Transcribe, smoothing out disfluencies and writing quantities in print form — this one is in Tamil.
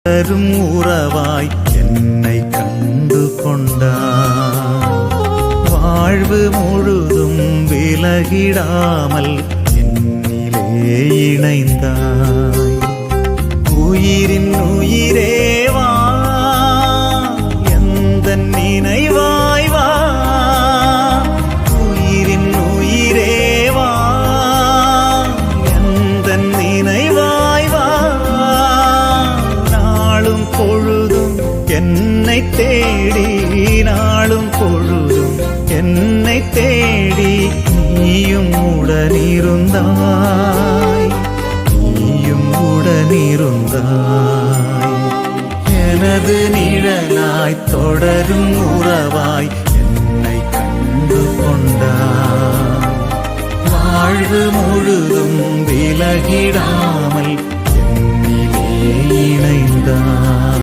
தொடரும் உறவாய் என்னை கண்டு கொண்டாய். வாழ்வு முழுதும் விலகிடாமல் என்னிலே இணைந்தாய். உயிரின் உயிரேவா எந்த நினைவாய் வா. உயிரின் உயிரேவா எந்த நினைவாய் வா. நாளும் பொழுதும் என்னை தேடி, நாளும் பொழுதும் என்னை தேடி நீயும் உடனிருந்தாய், நீயும் உடனிருந்தாய். எனது நிழலாய் தொடரும் உறவாய் என்னை கண்டு கொண்டாய். வாழ்வு முழுதும் விலகிடாமல் என்னிலே இணைந்தாய்.